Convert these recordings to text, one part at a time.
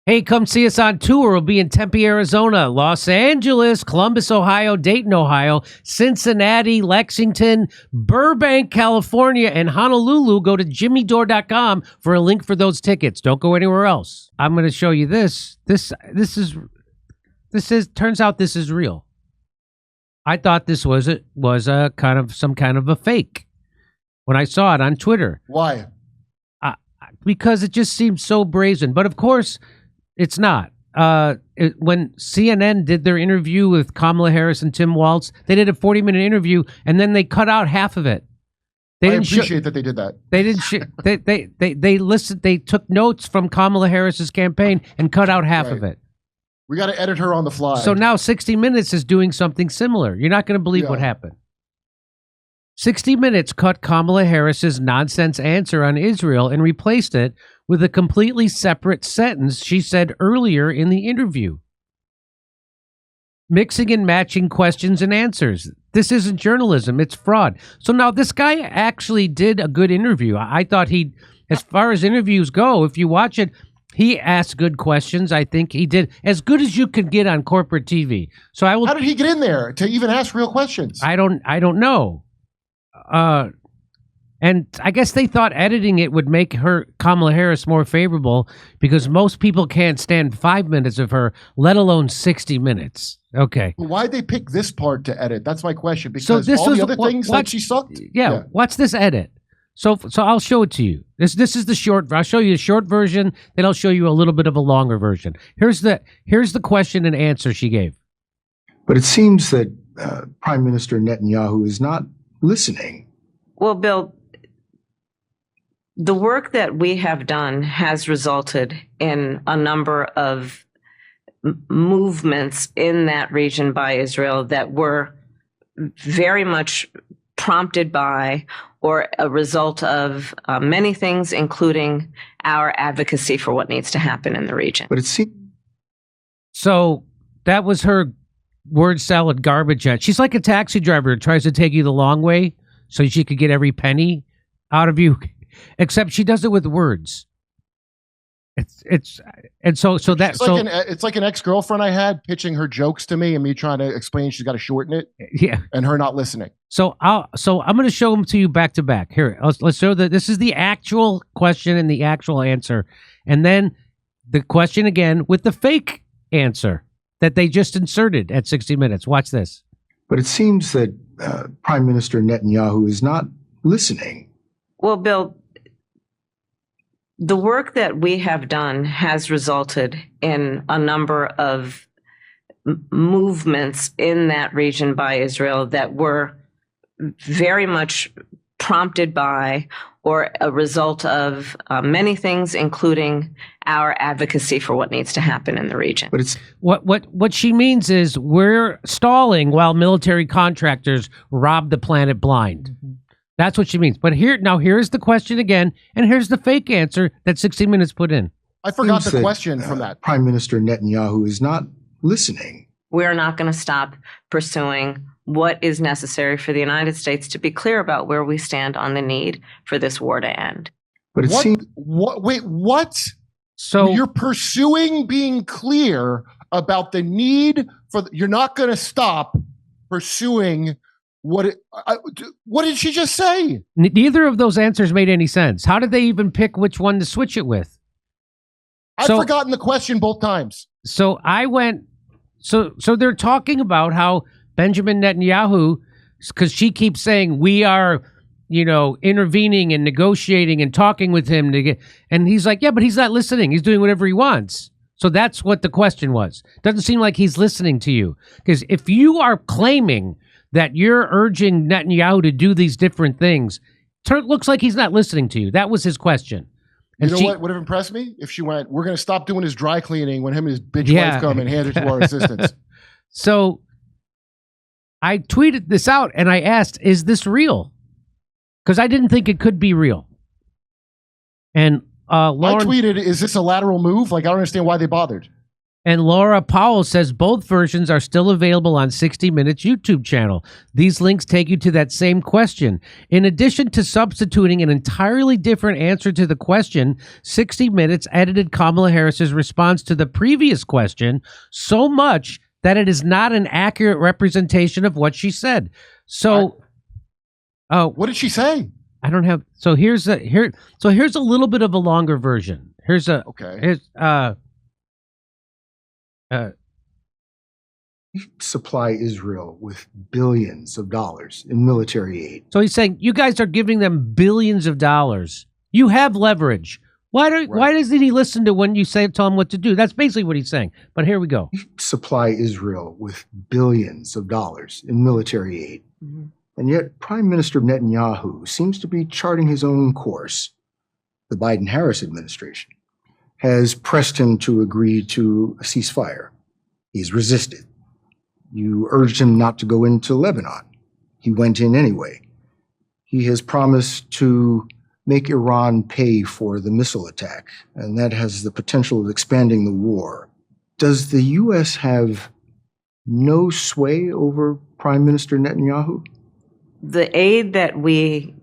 Hey, come see us on tour. We'll be in Tempe, Arizona, Los Angeles, Columbus, Ohio, Dayton, Ohio, Cincinnati, Lexington, Burbank, California, and Honolulu. Go to jimmydore.com for a link for those tickets. Don't go anywhere else. I'm going to show you this. This turns out this is real. I thought this was a kind of some kind of a fake when I saw it on Twitter. Why? Because it just seems so brazen. But of course, it's not. When CNN did their interview with Kamala Harris and Tim Walz, they did a 40-minute interview, and then they cut out half of it. I appreciate that they did that. They didn't. They listened. They took notes from Kamala Harris's campaign and cut out half of it. We got to edit her on the fly. So now 60 Minutes is doing something similar. You're not going to believe what happened. 60 Minutes cut Kamala Harris's nonsense answer on Israel and replaced it with a completely separate sentence she said earlier in the interview. Mixing and matching questions and answers. This isn't journalism, it's fraud. So now this guy actually did a good interview. I thought as far as interviews go, if you watch it, he asked good questions. I think he did as good as you could get on corporate TV. So I will. How did he get in there to even ask real questions? I don't know. And I guess they thought editing it would make Kamala Harris more favorable because most people can't stand 5 minutes of her, let alone 60 minutes. Okay. Why'd they pick this part to edit? That's my question. Because so all the other things that she sucked. Yeah. Watch this edit. So I'll show it to you. This is the short. I'll show you the short version. Then I'll show you a little bit of a longer version. Here's the question and answer she gave. But it seems that Prime Minister Netanyahu is not listening. Well, Bill, the work that we have done has resulted in a number of movements in that region by Israel that were very much prompted by or a result of many things, including our advocacy for what needs to happen in the region. But it seems. So that was her word salad garbage. She's like a taxi driver who tries to take you the long way so she could get every penny out of you, except she does it with words. It's like an ex-girlfriend I had pitching her jokes to me and me trying to explain she's got to shorten it. Yeah, and her not listening. So I'm going to show them to you back to back. Here, let's show that this is the actual question and the actual answer, and then the question again with the fake answer that they just inserted at 60 Minutes. Watch this. But it seems that Prime Minister Netanyahu is not listening. Well, Bill, the work that we have done has resulted in a number of movements in that region by Israel that were very much prompted by or a result of many things, including our advocacy for what needs to happen in the region. But it's what she means is we're stalling while military contractors rob the planet blind. Mm-hmm. That's what she means. But here's the question again, and here's the fake answer that 60 Minutes put in. I forgot the question from that. Prime Minister Netanyahu is not listening. We're not going to stop pursuing what is necessary for the United States to be clear about where we stand on the need for this war to end. But it seems. Wait, what? So you're pursuing being clear about the need for. You're not going to stop pursuing. What did she just say? Neither of those answers made any sense. How did they even pick which one to switch it with? I've forgotten the question both times. So I went. So they're talking about how Benjamin Netanyahu, because she keeps saying we are, intervening and negotiating and talking with him to get, and he's like, yeah, but he's not listening. He's doing whatever he wants. So that's what the question was. Doesn't seem like he's listening to you, because if you are claiming that you're urging Netanyahu to do these different things, it looks like he's not listening to you. That was his question. And what would have impressed me? If she went, we're going to stop doing his dry cleaning when him and his bitch wife come and hand it to our assistants. So I tweeted this out and I asked, is this real? Because I didn't think it could be real. And Lauren I tweeted, is this a lateral move? Like, I don't understand why they bothered. And Laura Powell says both versions are still available on 60 Minutes YouTube channel. These links take you to that same question. In addition to substituting an entirely different answer to the question, 60 Minutes edited Kamala Harris's response to the previous question so much that it is not an accurate representation of what she said. So, what did she say? I don't have. So here's a little bit of a longer version. Here's supply Israel with billions of dollars in military aid. So he's saying you guys are giving them billions of dollars. You have leverage. Why doesn't he listen to when you tell him what to do? That's basically what he's saying. But here we go. Supply Israel with billions of dollars in military aid. Mm-hmm. And yet Prime Minister Netanyahu seems to be charting his own course. The Biden-Harris administration has pressed him to agree to a ceasefire. He's resisted. You urged him not to go into Lebanon. He went in anyway. He has promised to make Iran pay for the missile attack, and that has the potential of expanding the war. Does the U.S. have no sway over Prime Minister Netanyahu? The aid that we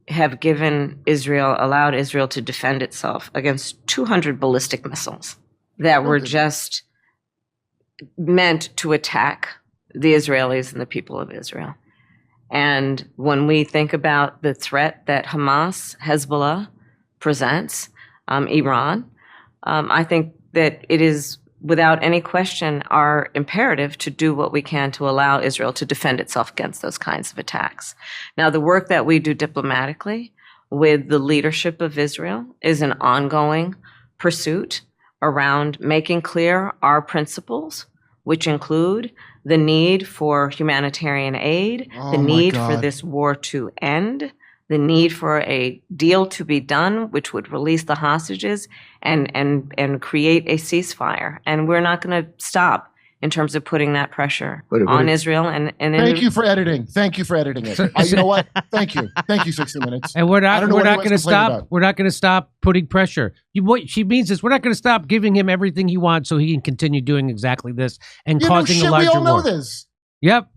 have given Israel allowed Israel to defend itself against 200 ballistic missiles that were just meant to attack the Israelis and the people of Israel. And when we think about the threat that Hamas, Hezbollah presents, Iran, I think that it is without any question our imperative to do what we can to allow Israel to defend itself against those kinds of attacks. Now, the work that we do diplomatically with the leadership of Israel is an ongoing pursuit around making clear our principles, which include the need for humanitarian aid, the need for this war to end, the need for a deal to be done, which would release the hostages and create a ceasefire. And we're not going to stop in terms of putting that pressure on Israel. And thank you for editing. Thank you for editing it. You know what? Thank you. Thank you, 60 Minutes. And we're not going to stop. We're not going to stop putting pressure. What she means is we're not going to stop giving him everything he wants so he can continue doing exactly this and causing a larger war. We all know this. Yep.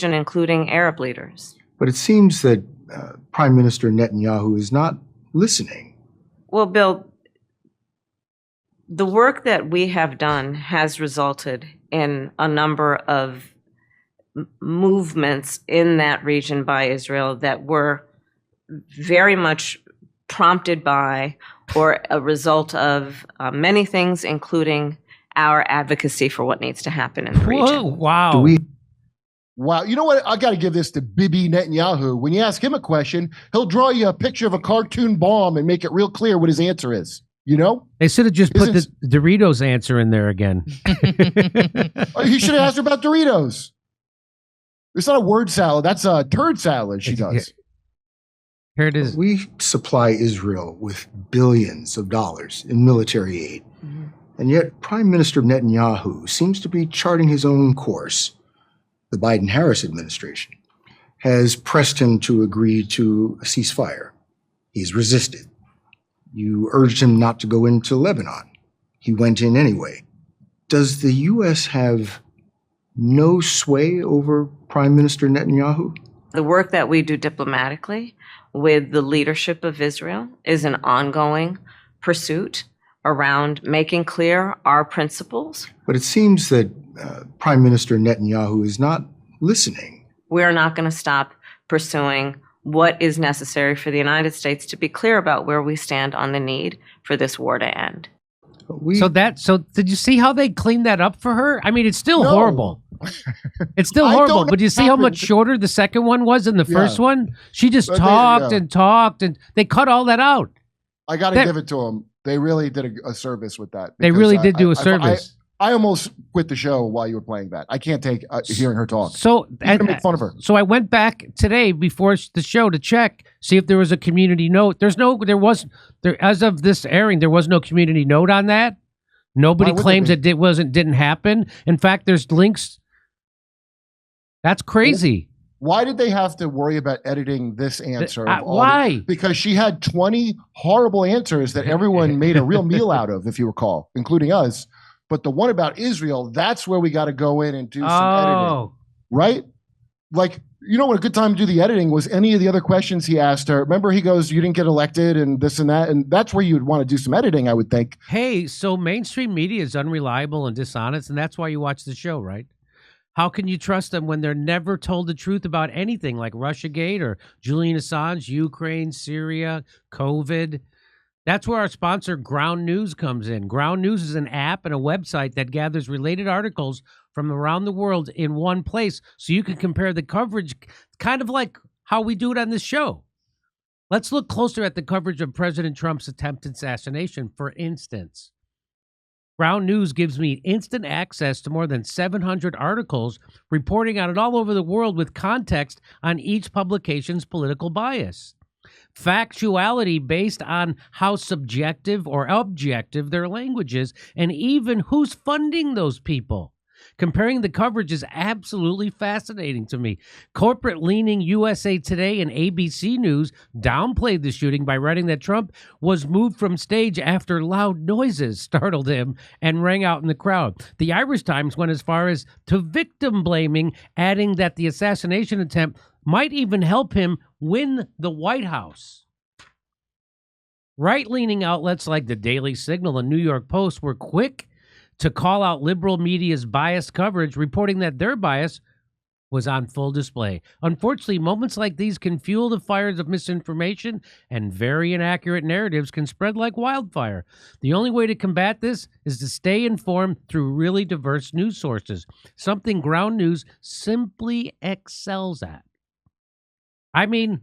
Including Arab leaders. But it seems that Prime Minister Netanyahu is not listening. Well, Bill, the work that we have done has resulted in a number of movements in that region by Israel that were very much prompted by or a result of many things, including our advocacy for what needs to happen in the region. Whoa, wow. Wow. You know what? I got to give this to Bibi Netanyahu. When you ask him a question, he'll draw you a picture of a cartoon bomb and make it real clear what his answer is. You know? They should have just put the Doritos answer in there again. He should have asked her about Doritos. It's not a word salad. That's a turd salad she does. Here it is. We supply Israel with billions of dollars in military aid. Mm-hmm. And yet Prime Minister Netanyahu seems to be charting his own course. The Biden-Harris administration has pressed him to agree to a ceasefire. He's resisted. You urged him not to go into Lebanon. He went in anyway. Does the U.S. have no sway over Prime Minister Netanyahu? The work that we do diplomatically with the leadership of Israel is an ongoing pursuit around making clear our principles. But it seems that Prime Minister Netanyahu is not listening. We're not going to stop pursuing what is necessary for the United States to be clear about where we stand on the need for this war to end. So did you see how they cleaned that up for her? I mean, it's still horrible. It's still horrible, but do you see how much shorter the second one was than the first one? She just talked and talked, and they cut all that out. I got to give it to them. They really did a service with that. They really did do a service. I almost quit the show while you were playing that. I can't take hearing her talk. So I make fun of her. So I went back today before the show to check, see if there was a community note. As of this airing, there was no community note on that. Nobody claims it didn't happen. In fact, there's links. That's crazy. Why did they have to worry about editing this answer? Why? Because she had 20 horrible answers that everyone made a real meal out of, if you recall, including us. But the one about Israel, that's where we got to go in and do some editing. Right? Like, you know what a good time to do the editing was any of the other questions he asked her. Remember, he goes, you didn't get elected and this and that. And that's where you'd want to do some editing, I would think. Hey, so mainstream media is unreliable and dishonest, and that's why you watch the show, right? How can you trust them when they're never told the truth about anything like Russiagate or Julian Assange, Ukraine, Syria, COVID? That's where our sponsor, Ground News, comes in. Ground News is an app and a website that gathers related articles from around the world in one place so you can compare the coverage, kind of like how we do it on this show. Let's look closer at the coverage of President Trump's attempted assassination, for instance. Ground News gives me instant access to more than 700 articles reporting on it all over the world with context on each publication's political bias. Factuality based on how subjective or objective their language is, and even who's funding those people. Comparing the coverage is absolutely fascinating to me. Corporate-leaning USA Today and ABC News downplayed the shooting by writing that Trump was moved from stage after loud noises startled him and rang out in the crowd. The Irish Times went as far as to victim blaming, adding that the assassination attempt might even help him win the White House. Right-leaning outlets like the Daily Signal and New York Post were quick to call out liberal media's biased coverage, reporting that their bias was on full display. Unfortunately, moments like these can fuel the fires of misinformation, and very inaccurate narratives can spread like wildfire. The only way to combat this is to stay informed through really diverse news sources, something Ground News simply excels at. I mean,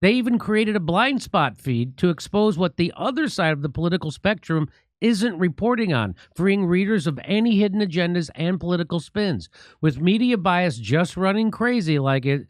they even created a blind spot feed to expose what the other side of the political spectrum isn't reporting on, freeing readers of any hidden agendas and political spins. With media bias just running crazy like it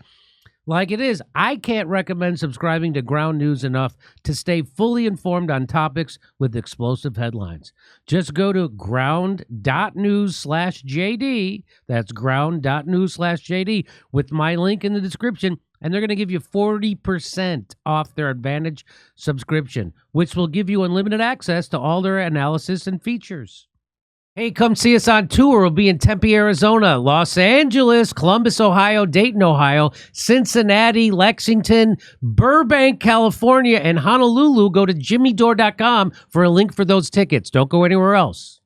is, I can't recommend subscribing to Ground News enough to stay fully informed on topics with explosive headlines. Just go to ground.news/JD. That's ground.news/JD with my link in the description, and they're going to give you 40% off their Advantage subscription, which will give you unlimited access to all their analysis and features. Hey, come see us on tour. We'll be in Tempe, Arizona, Los Angeles, Columbus, Ohio, Dayton, Ohio, Cincinnati, Lexington, Burbank, California, and Honolulu. Go to jimmydore.com for a link for those tickets. Don't go anywhere else.